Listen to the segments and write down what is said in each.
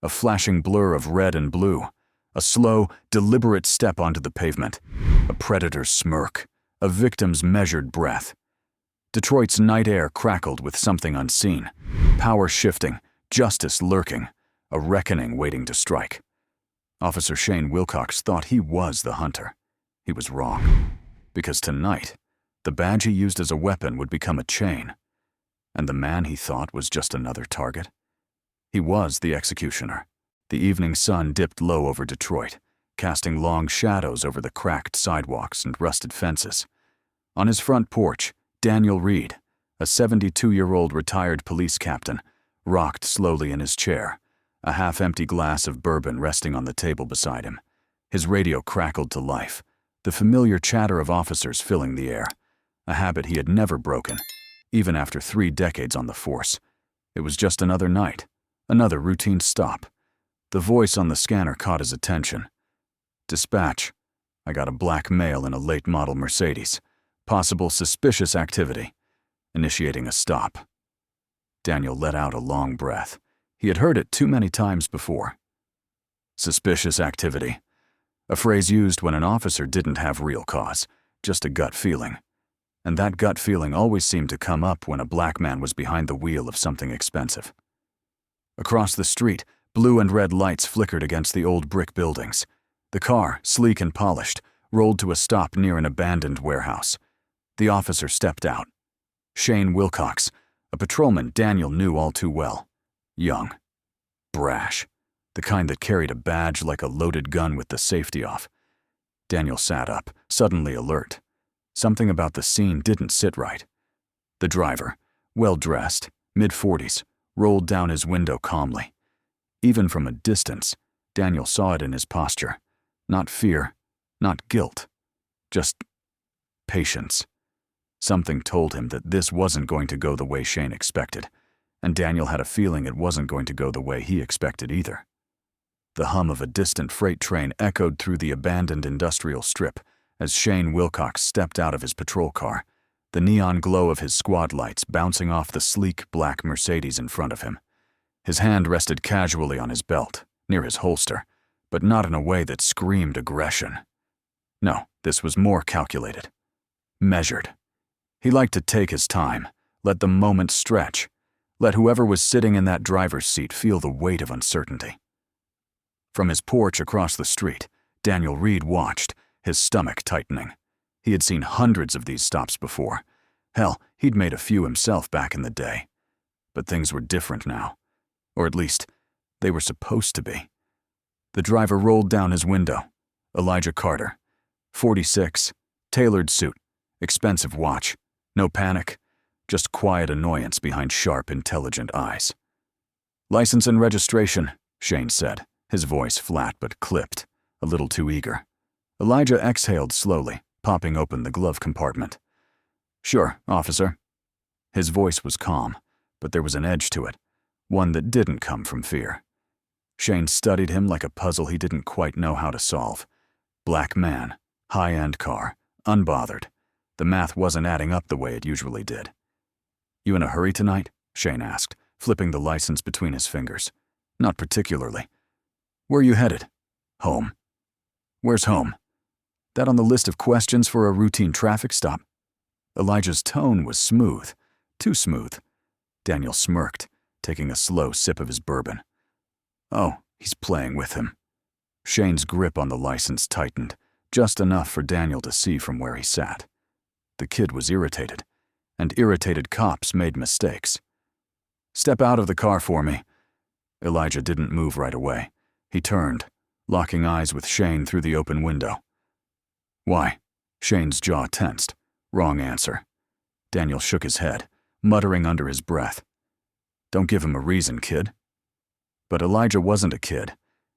a flashing blur of red and blue, a slow, deliberate step onto the pavement, a predator's smirk, a victim's measured breath. Detroit's night air crackled with something unseen, power shifting, justice lurking, a reckoning waiting to strike. Officer Shane Wilcox thought he was the hunter. He was wrong, because tonight, the badge he used as a weapon would become a chain, and the man he thought was just another target. He was the executioner. The evening sun dipped low over Detroit, casting long shadows over the cracked sidewalks and rusted fences. On his front porch, Daniel Reed, a 72-year-old retired police captain, rocked slowly in his chair, a half-empty glass of bourbon resting on the table beside him. His radio crackled to life, the familiar chatter of officers filling the air, a habit he had never broken, even after 3 decades on the force. It was just another night, another routine stop. The voice on the scanner caught his attention. Dispatch. I got a black male in a late-model Mercedes. Possible suspicious activity. Initiating a stop. Daniel let out a long breath. He had heard it too many times before. Suspicious activity. A phrase used when an officer didn't have real cause, just a gut feeling. And that gut feeling always seemed to come up when a black man was behind the wheel of something expensive. Across the street, blue and red lights flickered against the old brick buildings. The car, sleek and polished, rolled to a stop near an abandoned warehouse. The officer stepped out. Shane Wilcox, a patrolman Daniel knew all too well. Young. Brash. The kind that carried a badge like a loaded gun with the safety off. Daniel sat up, suddenly alert. Something about the scene didn't sit right. The driver, well-dressed, mid-40s, rolled down his window calmly. Even from a distance, Daniel saw it in his posture. Not fear, not guilt, just patience. Something told him that this wasn't going to go the way Shane expected, and Daniel had a feeling it wasn't going to go the way he expected either. The hum of a distant freight train echoed through the abandoned industrial strip as Shane Wilcox stepped out of his patrol car, the neon glow of his squad lights bouncing off the sleek black Mercedes in front of him. His hand rested casually on his belt, near his holster, but not in a way that screamed aggression. No, this was more calculated. Measured. He liked to take his time, let the moment stretch, let whoever was sitting in that driver's seat feel the weight of uncertainty. From his porch across the street, Daniel Reed watched, his stomach tightening. He had seen hundreds of these stops before. Hell, he'd made a few himself back in the day. But things were different now. Or at least, they were supposed to be. The driver rolled down his window. Elijah Carter. 46. Tailored suit. Expensive watch. No panic. Just quiet annoyance behind sharp, intelligent eyes. License and registration, Shane said, his voice flat but clipped, a little too eager. Elijah exhaled slowly, popping open the glove compartment. Sure, officer. His voice was calm, but there was an edge to it, one that didn't come from fear. Shane studied him like a puzzle he didn't quite know how to solve. Black man, high-end car, unbothered. The math wasn't adding up the way it usually did. You in a hurry tonight? Shane asked, flipping the license between his fingers. Not particularly. Where are you headed? Home. Where's home? That on the list of questions for a routine traffic stop? Elijah's tone was smooth. Too smooth. Daniel smirked, taking a slow sip of his bourbon. Oh, he's playing with him. Shane's grip on the license tightened, just enough for Daniel to see from where he sat. The kid was irritated, and irritated cops made mistakes. Step out of the car for me. Elijah didn't move right away. He turned, locking eyes with Shane through the open window. Why? Shane's jaw tensed. Wrong answer. Daniel shook his head, muttering under his breath. Don't give him a reason, kid. But Elijah wasn't a kid,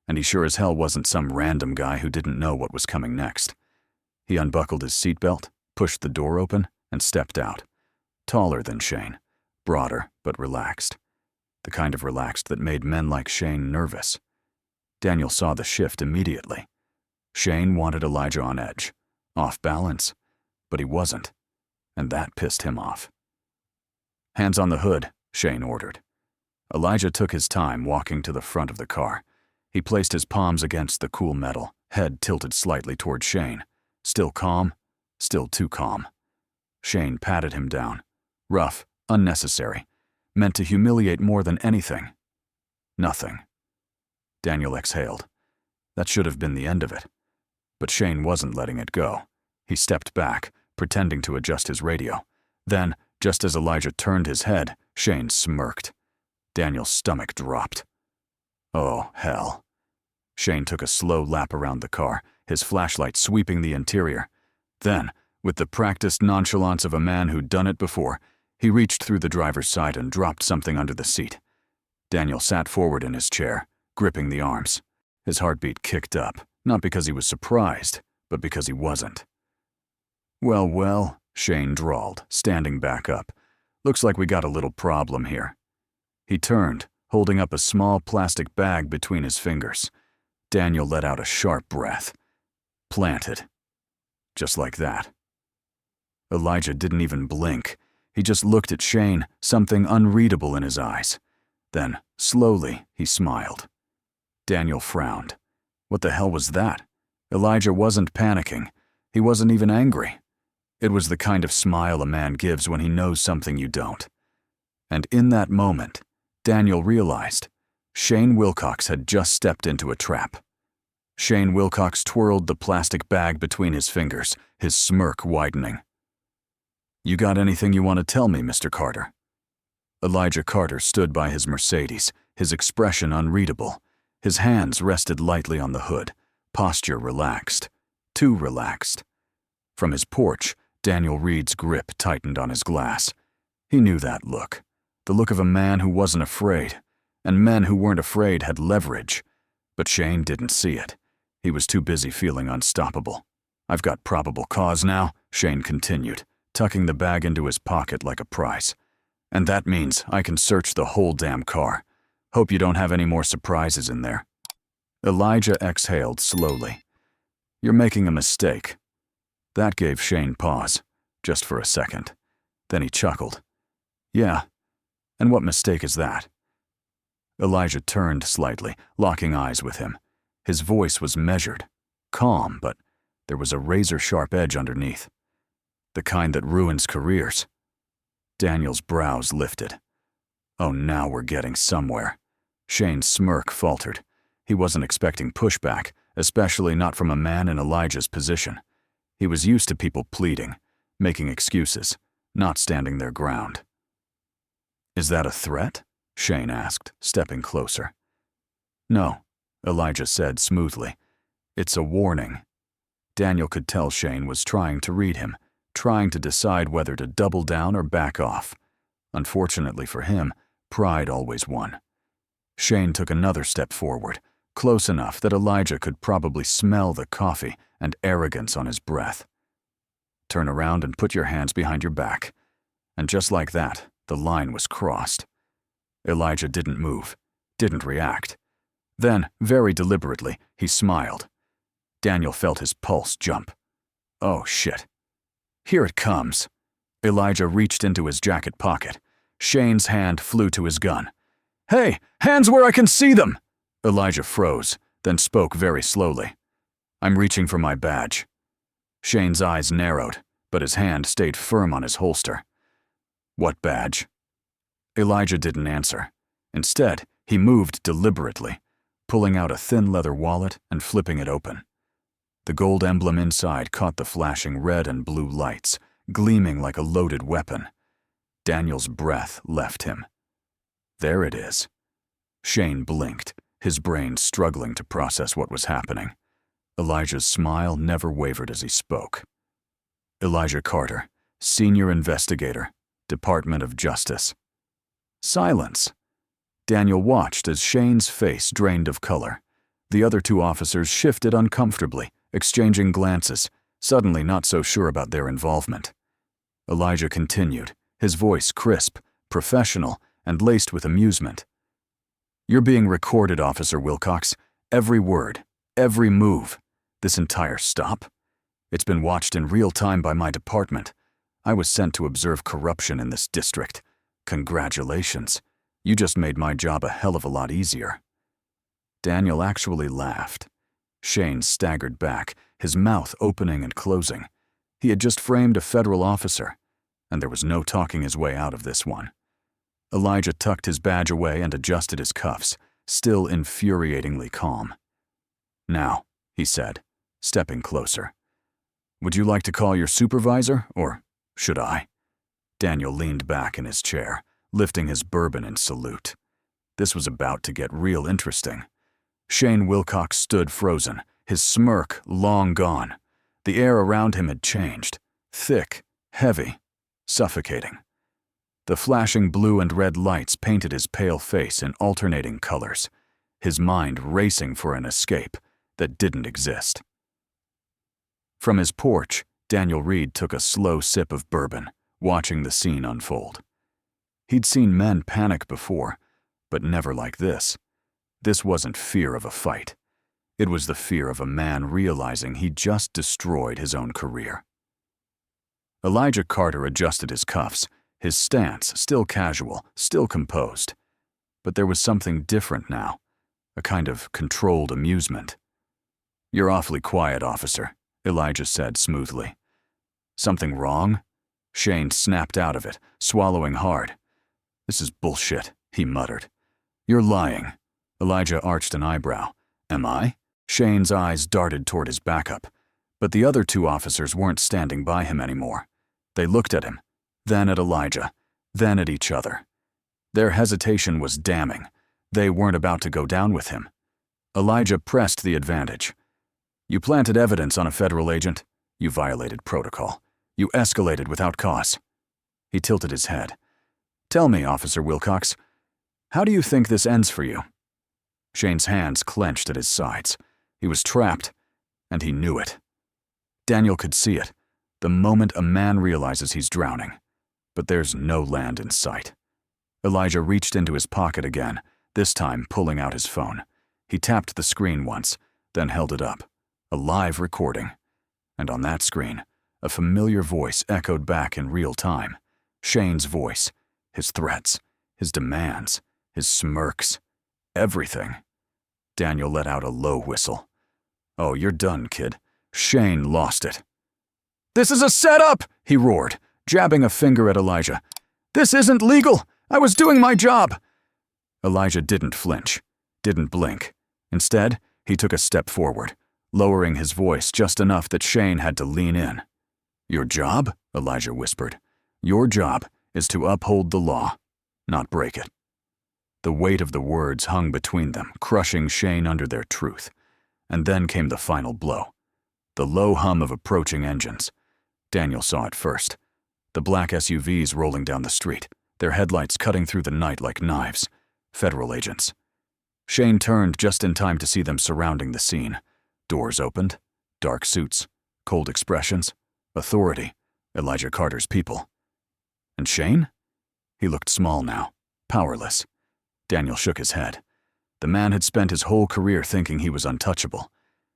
and he sure as hell wasn't some random guy who didn't know what was coming next. He unbuckled his seatbelt, pushed the door open, and stepped out. Taller than Shane, broader but relaxed. The kind of relaxed that made men like Shane nervous. Daniel saw the shift immediately. Shane wanted Elijah on edge, off balance, but he wasn't, and that pissed him off. Hands on the hood, Shane ordered. Elijah took his time walking to the front of the car. He placed his palms against the cool metal, head tilted slightly toward Shane. Still calm, still too calm. Shane patted him down. Rough, unnecessary, meant to humiliate more than anything. Nothing. Daniel exhaled. That should have been the end of it. But Shane wasn't letting it go. He stepped back, pretending to adjust his radio. Then, just as Elijah turned his head, Shane smirked. Daniel's stomach dropped. Oh, hell. Shane took a slow lap around the car, his flashlight sweeping the interior. Then, with the practiced nonchalance of a man who'd done it before, he reached through the driver's side and dropped something under the seat. Daniel sat forward in his chair, gripping the arms. His heartbeat kicked up, not because he was surprised, but because he wasn't. Well, Shane drawled, standing back up. Looks like we got a little problem here. He turned, holding up a small plastic bag between his fingers. Daniel let out a sharp breath. Planted. Just like that. Elijah didn't even blink. He just looked at Shane, something unreadable in his eyes. Then, slowly, he smiled. Daniel frowned. What the hell was that? Elijah wasn't panicking. He wasn't even angry. It was the kind of smile a man gives when he knows something you don't. And in that moment, Daniel realized Shane Wilcox had just stepped into a trap. Shane Wilcox twirled the plastic bag between his fingers, his smirk widening. You got anything you want to tell me, Mr. Carter? Elijah Carter stood by his Mercedes, his expression unreadable. His hands rested lightly on the hood, posture relaxed, too relaxed. From his porch, Daniel Reed's grip tightened on his glass. He knew that look, the look of a man who wasn't afraid, and men who weren't afraid had leverage. But Shane didn't see it. He was too busy feeling unstoppable. I've got probable cause now, Shane continued, tucking the bag into his pocket like a prize. And that means I can search the whole damn car. Hope you don't have any more surprises in there. Elijah exhaled slowly. You're making a mistake. That gave Shane pause, just for a second. Then he chuckled. Yeah, and what mistake is that? Elijah turned slightly, locking eyes with him. His voice was measured, calm, but there was a razor-sharp edge underneath. The kind that ruins careers. Daniel's brows lifted. Oh, now we're getting somewhere. Shane's smirk faltered. He wasn't expecting pushback, especially not from a man in Elijah's position. He was used to people pleading, making excuses, not standing their ground. Is that a threat? Shane asked, stepping closer. No, Elijah said smoothly. It's a warning. Daniel could tell Shane was trying to read him, trying to decide whether to double down or back off. Unfortunately for him, pride always won. Shane took another step forward, close enough that Elijah could probably smell the coffee and arrogance on his breath. Turn around and put your hands behind your back. And just like that, the line was crossed. Elijah didn't move, didn't react. Then, very deliberately, he smiled. Daniel felt his pulse jump. Oh, shit. Here it comes. Elijah reached into his jacket pocket. Shane's hand flew to his gun. Hey, hands where I can see them! Elijah froze, then spoke very slowly. I'm reaching for my badge. Shane's eyes narrowed, but his hand stayed firm on his holster. What badge? Elijah didn't answer. Instead, he moved deliberately, pulling out a thin leather wallet and flipping it open. The gold emblem inside caught the flashing red and blue lights, gleaming like a loaded weapon. Daniel's breath left him. There it is. Shane blinked, his brain struggling to process what was happening. Elijah's smile never wavered as he spoke. Elijah Carter, Senior Investigator, Department of Justice. Silence. Daniel watched as Shane's face drained of color. The other two officers shifted uncomfortably, exchanging glances, suddenly not so sure about their involvement. Elijah continued, his voice crisp, professional, and laced with amusement. You're being recorded, Officer Wilcox. Every word, every move, this entire stop. It's been watched in real time by my department. I was sent to observe corruption in this district. Congratulations. You just made my job a hell of a lot easier." Daniel actually laughed. Shane staggered back, his mouth opening and closing. He had just framed a federal officer, and there was no talking his way out of this one. Elijah tucked his badge away and adjusted his cuffs, still infuriatingly calm. "Now," he said, stepping closer. "Would you like to call your supervisor, or should I?" Daniel leaned back in his chair, lifting his bourbon in salute. This was about to get real interesting. Shane Wilcox stood frozen, his smirk long gone. The air around him had changed, thick, heavy, suffocating. The flashing blue and red lights painted his pale face in alternating colors, his mind racing for an escape that didn't exist. From his porch, Daniel Reed took a slow sip of bourbon, watching the scene unfold. He'd seen men panic before, but never like this. This wasn't fear of a fight. It was the fear of a man realizing he'd just destroyed his own career. Elijah Carter adjusted his cuffs, his stance still casual, still composed. But there was something different now, a kind of controlled amusement. "You're awfully quiet, officer," Elijah said smoothly. "Something wrong?" Shane snapped out of it, swallowing hard. "This is bullshit," he muttered. "You're lying." Elijah arched an eyebrow. "Am I?" Shane's eyes darted toward his backup, but the other two officers weren't standing by him anymore. They looked at him, then at Elijah, then at each other. Their hesitation was damning. They weren't about to go down with him. Elijah pressed the advantage. "You planted evidence on a federal agent. You violated protocol. You escalated without cause." He tilted his head. "Tell me, Officer Wilcox, how do you think this ends for you?" Shane's hands clenched at his sides. He was trapped, and he knew it. Daniel could see it, the moment a man realizes he's drowning. But there's no land in sight. Elijah reached into his pocket again, this time pulling out his phone. He tapped the screen once, then held it up. A live recording. And on that screen, a familiar voice echoed back in real time. Shane's voice, his threats, his demands, his smirks, everything. Daniel let out a low whistle. "Oh, you're done, kid." Shane lost it. "This is a setup!" he roared, jabbing a finger at Elijah. "This isn't legal! I was doing my job!" Elijah didn't flinch, didn't blink. Instead, he took a step forward, lowering his voice just enough that Shane had to lean in. "Your job?" Elijah whispered. "Your job is to uphold the law, not break it." The weight of the words hung between them, crushing Shane under their truth. And then came the final blow. The low hum of approaching engines. Daniel saw it first. The black SUVs rolling down the street, their headlights cutting through the night like knives. Federal agents. Shane turned just in time to see them surrounding the scene. Doors opened, dark suits, cold expressions, authority, Elijah Carter's people. And Shane? He looked small now, powerless. Daniel shook his head. The man had spent his whole career thinking he was untouchable.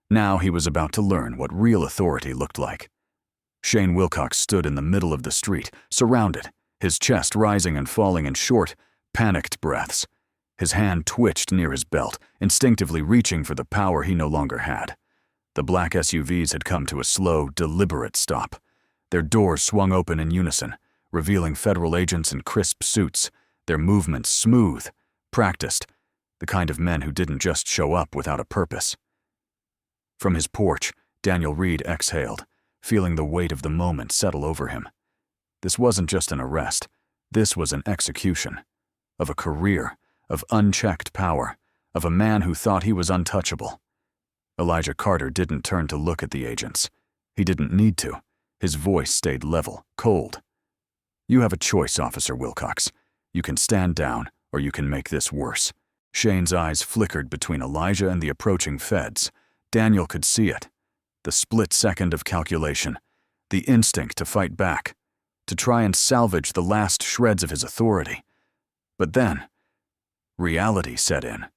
Now he was about to learn what real authority looked like. Shane Wilcox stood in the middle of the street, surrounded, his chest rising and falling in short, panicked breaths. His hand twitched near his belt, instinctively reaching for the power he no longer had. The black SUVs had come to a slow, deliberate stop. Their doors swung open in unison, revealing federal agents in crisp suits, their movements smooth, practiced, the kind of men who didn't just show up without a purpose. From his porch, Daniel Reed exhaled, feeling the weight of the moment settle over him. This wasn't just an arrest. This was an execution. Of a career, of unchecked power, of a man who thought he was untouchable. Elijah Carter didn't turn to look at the agents. He didn't need to. His voice stayed level, cold. "You have a choice, Officer Wilcox. You can stand down, or you can make this worse." Shane's eyes flickered between Elijah and the approaching feds. Daniel could see it. The split second of calculation. The instinct to fight back. To try and salvage the last shreds of his authority. But then, reality set in.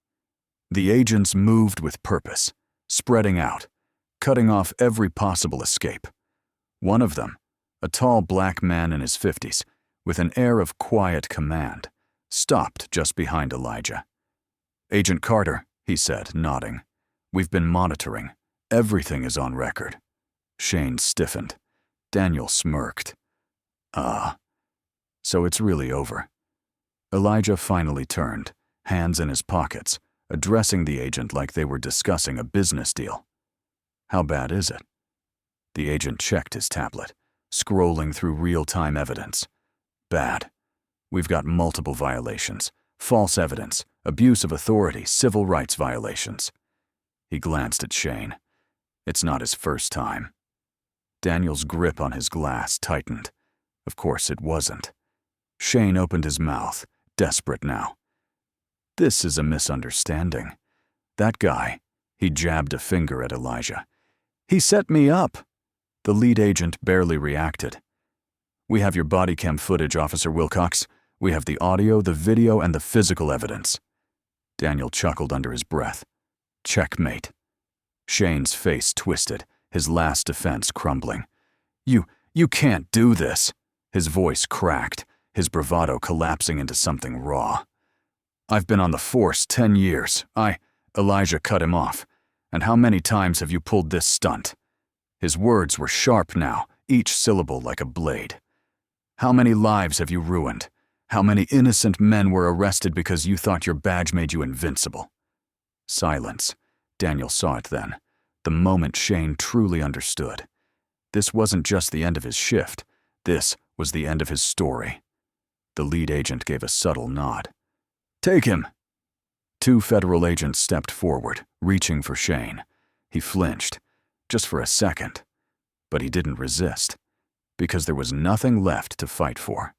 The agents moved with purpose, spreading out, cutting off every possible escape. One of them, a tall black man in his 50s, with an air of quiet command, stopped just behind Elijah. "Agent Carter," he said, nodding. "We've been monitoring. Everything is on record." Shane stiffened. Daniel smirked. "Ah, so it's really over." Elijah finally turned, hands in his pockets, addressing the agent like they were discussing a business deal. "How bad is it?" The agent checked his tablet, scrolling through real-time evidence. "Bad. We've got multiple violations, false evidence, abuse of authority, civil rights violations." He glanced at Shane. It's not his first time. Daniel's grip on his glass tightened. Of course it wasn't. Shane opened his mouth, desperate now. "This is a misunderstanding. That guy," he jabbed a finger at Elijah. "He set me up." The lead agent barely reacted. "We have your body cam footage, Officer Wilcox. We have the audio, the video, and the physical evidence." Daniel chuckled under his breath. "Checkmate." Shane's face twisted, his last defense crumbling. You can't do this." His voice cracked, his bravado collapsing into something raw. "I've been on the force 10 years. Elijah cut him off. "And how many times have you pulled this stunt?" His words were sharp now, each syllable like a blade. "How many lives have you ruined? How many innocent men were arrested because you thought your badge made you invincible?" Silence. Daniel saw it then, the moment Shane truly understood. This wasn't just the end of his shift. This was the end of his story. The lead agent gave a subtle nod. "Take him." 2 federal agents stepped forward, reaching for Shane. He flinched, just for a second. But he didn't resist, because there was nothing left to fight for.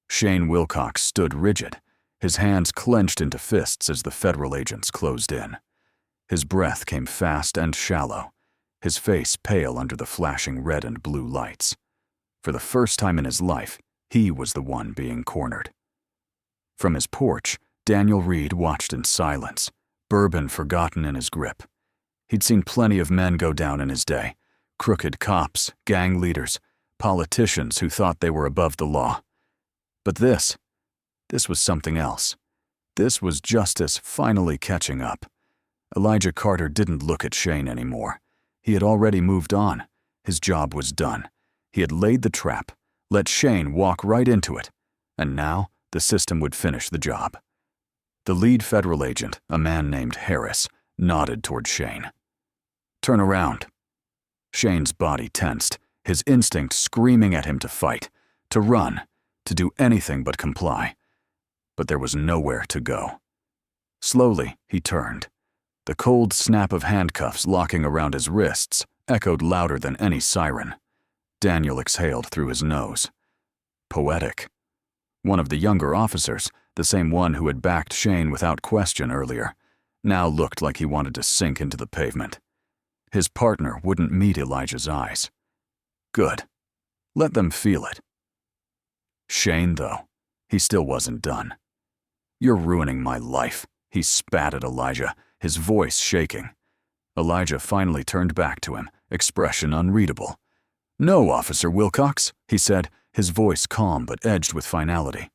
Shane Wilcox stood rigid, his hands clenched into fists as the federal agents closed in. His breath came fast and shallow, his face pale under the flashing red and blue lights. For the first time in his life, he was the one being cornered. From his porch, Daniel Reed watched in silence, bourbon forgotten in his grip. He'd seen plenty of men go down in his day, crooked cops, gang leaders, politicians who thought they were above the law. But this was something else. This was justice finally catching up. Elijah Carter didn't look at Shane anymore. He had already moved on. His job was done. He had laid the trap, let Shane walk right into it, and now the system would finish the job. The lead federal agent, a man named Harris, nodded toward Shane. "Turn around." Shane's body tensed, his instinct screaming at him to fight, to run, to do anything but comply. But there was nowhere to go. Slowly, he turned. The cold snap of handcuffs locking around his wrists echoed louder than any siren. Daniel exhaled through his nose. Poetic. One of the younger officers, the same one who had backed Shane without question earlier, now looked like he wanted to sink into the pavement. His partner wouldn't meet Elijah's eyes. Good. Let them feel it. Shane, though, he still wasn't done. "You're ruining my life," he spat at Elijah, his voice shaking. Elijah finally turned back to him, expression unreadable. "No, Officer Wilcox," he said, his voice calm but edged with finality.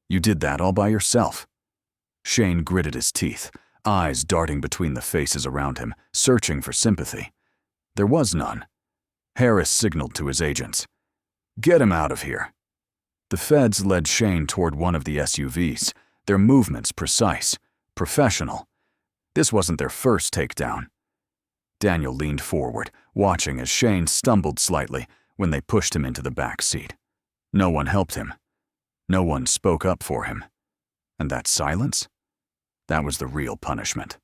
"You did that all by yourself." Shane gritted his teeth, eyes darting between the faces around him, searching for sympathy. There was none. Harris signaled to his agents. "Get him out of here." The feds led Shane toward one of the SUVs, their movements precise, professional. This wasn't their first takedown. Daniel leaned forward, watching as Shane stumbled slightly when they pushed him into the back seat. No one helped him. No one spoke up for him. And that silence? That was the real punishment.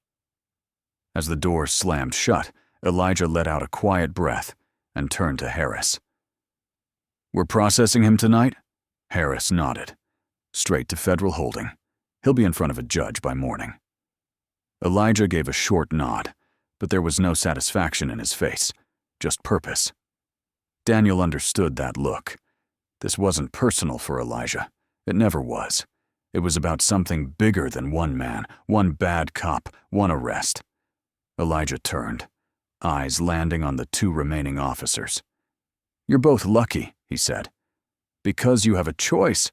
As the doors slammed shut, Elijah let out a quiet breath and turned to Harris. "We're processing him tonight?" Harris nodded. "Straight to federal holding. He'll be in front of a judge by morning." Elijah gave a short nod, but there was no satisfaction in his face, just purpose. Daniel understood that look. This wasn't personal for Elijah. It never was. It was about something bigger than one man, one bad cop, one arrest. Elijah turned, eyes landing on the 2 remaining officers. "You're both lucky," he said. "Because you have a choice.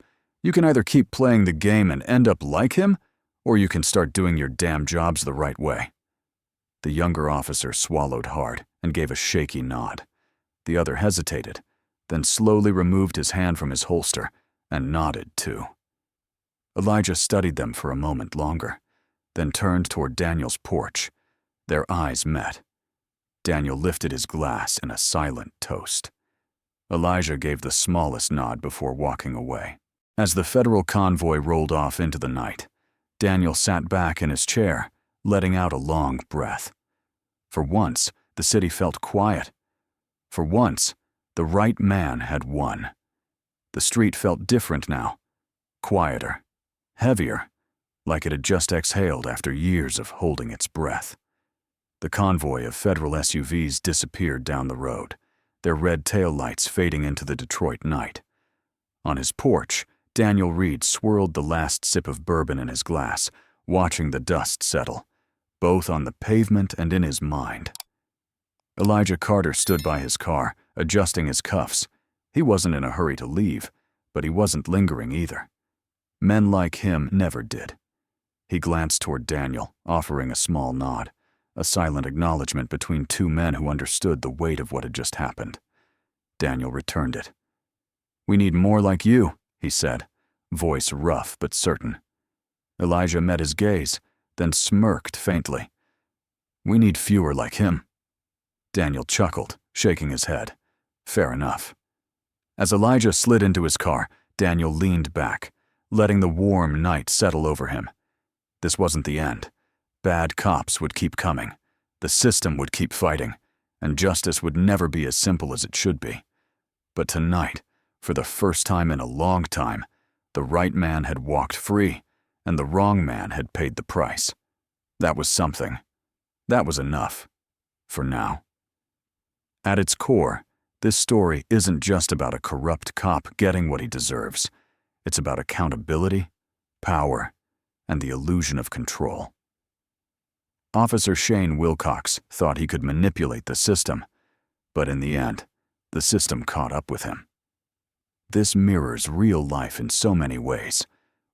You can either keep playing the game and end up like him, or you can start doing your damn jobs the right way." The younger officer swallowed hard and gave a shaky nod. The other hesitated, then slowly removed his hand from his holster and nodded too. Elijah studied them for a moment longer, then turned toward Daniel's porch. Their eyes met. Daniel lifted his glass in a silent toast. Elijah gave the smallest nod before walking away. As the federal convoy rolled off into the night, Daniel sat back in his chair, letting out a long breath. For once, the city felt quiet. For once, the right man had won. The street felt different now, quieter, heavier, like it had just exhaled after years of holding its breath. The convoy of federal SUVs disappeared down the road, their red taillights fading into the Detroit night. On his porch, Daniel Reed swirled the last sip of bourbon in his glass, watching the dust settle, both on the pavement and in his mind. Elijah Carter stood by his car, adjusting his cuffs. He wasn't in a hurry to leave, but he wasn't lingering either. Men like him never did. He glanced toward Daniel, offering a small nod, a silent acknowledgement between two men who understood the weight of what had just happened. Daniel returned it. "We need more like you," he said, voice rough but certain. Elijah met his gaze, then smirked faintly. "We need fewer like him." Daniel chuckled, shaking his head. Fair enough. As Elijah slid into his car, Daniel leaned back, letting the warm night settle over him. This wasn't the end. Bad cops would keep coming. The system would keep fighting, and justice would never be as simple as it should be. But tonight, for the first time in a long time, the right man had walked free, and the wrong man had paid the price. That was something. That was enough. For now. At its core, this story isn't just about a corrupt cop getting what he deserves. It's about accountability, power, and the illusion of control. Officer Shane Wilcox thought he could manipulate the system, but in the end, the system caught up with him. This mirrors real life in so many ways,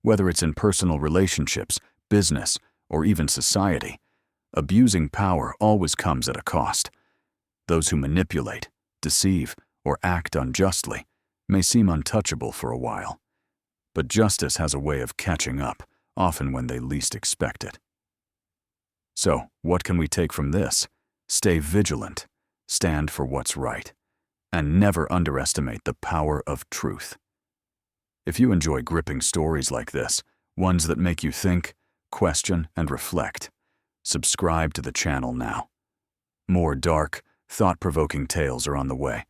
whether it's in personal relationships, business, or even society. Abusing power always comes at a cost. Those who manipulate, deceive, or act unjustly may seem untouchable for a while, but justice has a way of catching up, often when they least expect it. So, what can we take from this? Stay vigilant, stand for what's right, and never underestimate the power of truth. If you enjoy gripping stories like this, ones that make you think, question, and reflect, subscribe to the channel now. More dark, thought-provoking tales are on the way,